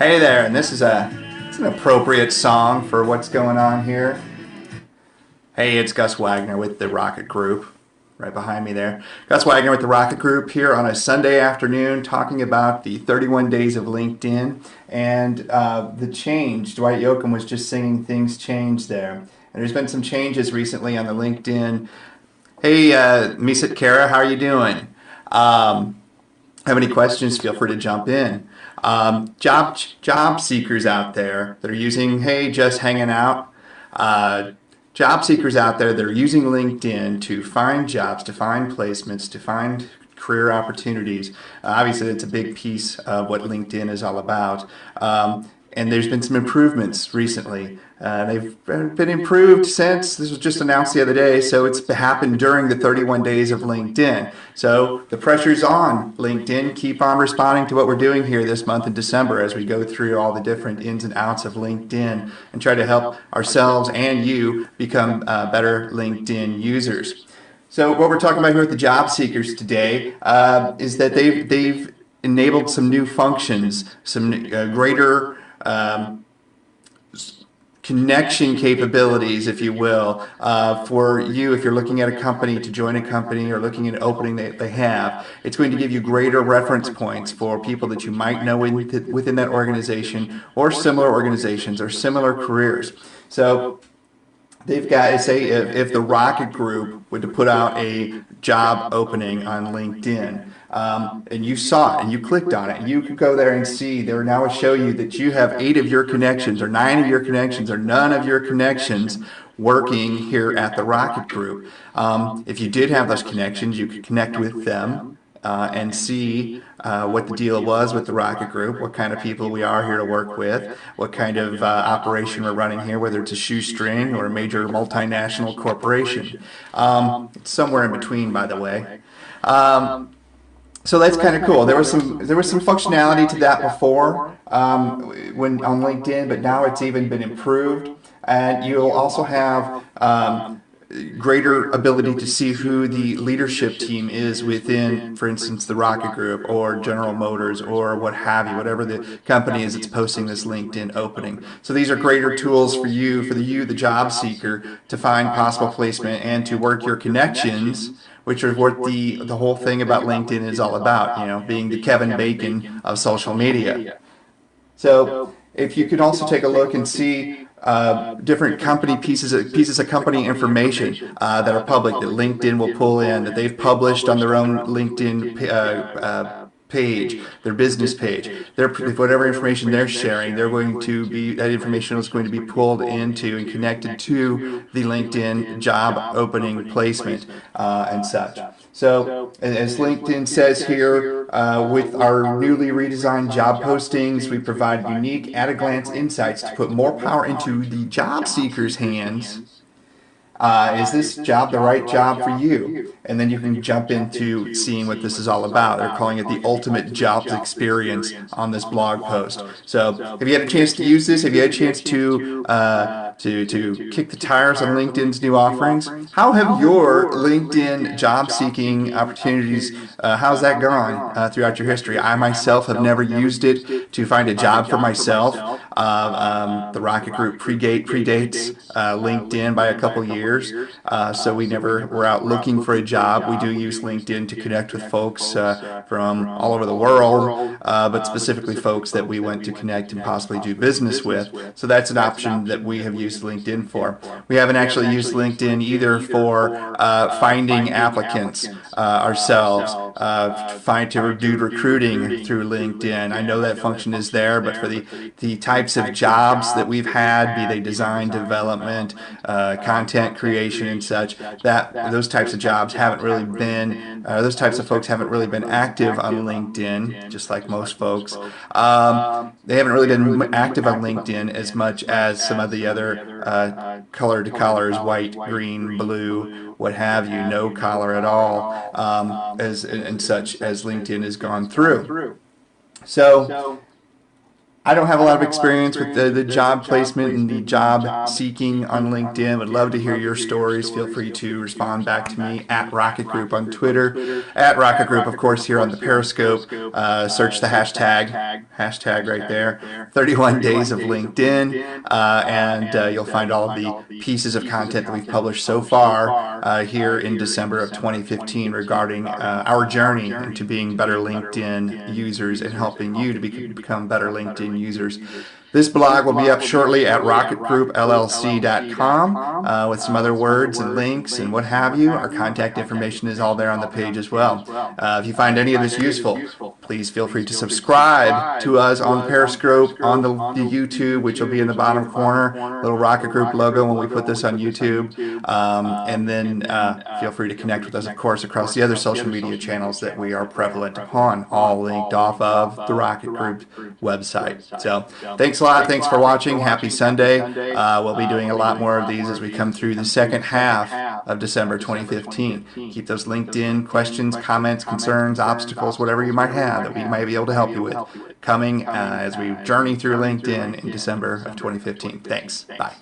Hey there, and this is it's an appropriate song for what's going on here. Hey, it's Gus Wagner with the Rocket Group, right behind me there. Gus Wagner with the Rocket Group here on a Sunday afternoon talking about the 31 days of LinkedIn and the change. Dwight Yoakam was just singing Things Change there. And there's been some changes recently on the LinkedIn. Hey, Misat Kara, how are you doing? Have any questions, feel free to jump in. Job seekers out there that are using, hey, just hanging out. Job seekers out there that are using LinkedIn to find jobs, to find placements, to find career opportunities. Obviously, it's a big piece of what LinkedIn is all about. And there's been some improvements recently. They've been improved since, this was just announced the other day, so it's happened during the 31 days of LinkedIn. So the pressure's on LinkedIn. Keep on responding to what we're doing here this month in December as we go through all the different ins and outs of LinkedIn and try to help ourselves and you become better LinkedIn users. So what we're talking about here with the job seekers today is that they've enabled some new functions, some greater connection capabilities, if you will, for you if you're looking at a company to join a company or looking at an opening that they have. It's going to give you greater reference points for people that you might know within that organization or similar organizations or similar careers. So they've got, say, if the Rocket Group were to put out a job opening on LinkedIn, and you saw it and you clicked on it, and you could go there and see, they now show you that you have 8 of your connections or 9 of your connections or none of your connections working here at the Rocket Group. If you did have those connections, you could connect with them and see what the deal was with the Rocket Group, what kind of people we are here to work with, what kind of operation we're running here, whether it's a shoestring or a major multinational corporation. It's somewhere in between, by the way. So that's kind of cool. There was some functionality to that before when on LinkedIn, but now it's even been improved. And you'll also have greater ability to see who the leadership team is within, for instance, the Rocket Group or General Motors or what have you, whatever the company is that's posting this LinkedIn opening. So these are greater tools for you, the job seeker, to find possible placement and to work your connections, which are what the whole thing about LinkedIn is all about, you know, being the Kevin Bacon of social media. So if you could also take a look and see different company pieces of company information that are public that LinkedIn will pull in, that they've published on their own LinkedIn page, their business page, whatever information they're sharing, that information is going to be pulled into and connected to the LinkedIn job opening placement and such. So as LinkedIn says here, with our newly redesigned job postings, we provide unique at-a-glance insights to put more power into the job seeker's hands. Is this job the right job for you? And then you can jump into seeing what this is all about. They're calling it the ultimate jobs experience on this blog post. So have you had a chance to use this? Have you had a chance to kick the tires on LinkedIn's new offerings? How have your LinkedIn job seeking opportunities, how's that gone throughout your history? I myself have never used it to find a job for myself. The Rocket Group predates LinkedIn by a couple years. So we never were out looking for a job. We do use LinkedIn to connect with folks from all over the world, but specifically folks that we want to connect and possibly do business with. So that's an option that we have used LinkedIn for. We haven't actually used LinkedIn either for finding applicants ourselves, to do recruiting through LinkedIn. I know that function is there, but for the types of jobs that we've had, be they design, development, content creation and such, those types of jobs haven't really been, those types of folks haven't really been active on LinkedIn, just like most folks. They haven't really been active on LinkedIn as much as some of the other colored collars, white, green, blue, what have you, no collar at all, and such as LinkedIn has gone through. So I don't have a lot of experience with the job placement and the job seeking on LinkedIn. Would love to hear your stories. Feel free to respond back to me at Rocket Group on Twitter, at Rocket Group, of course, here on the Periscope. Search the hashtag right there, 31 Days of LinkedIn, and you'll find all of the pieces of content that we've published so far here in December of 2015 regarding our journey into being better LinkedIn users and helping you to become better LinkedIn users. This blog will be up shortly at rocketgroupllc.com with some other words and links and what have you. Our contact information is all there on the page as well. If you find any of this useful, please feel free to subscribe to us on Periscope, on the YouTube, which will be in the bottom corner, little Rocket Group logo when we put this on YouTube. And then feel free to connect with us, of course, across the other social media channels that we are prevalent upon, all linked off of the Rocket Group website. So thanks a lot. Thanks for watching. Happy Sunday. We'll be doing a lot more of these as we come through the second half of December 2015. Keep those LinkedIn questions, comments, concerns, obstacles, whatever you might have that we might be able to help you with coming as we journey through LinkedIn in December of 2015. Thanks. Bye.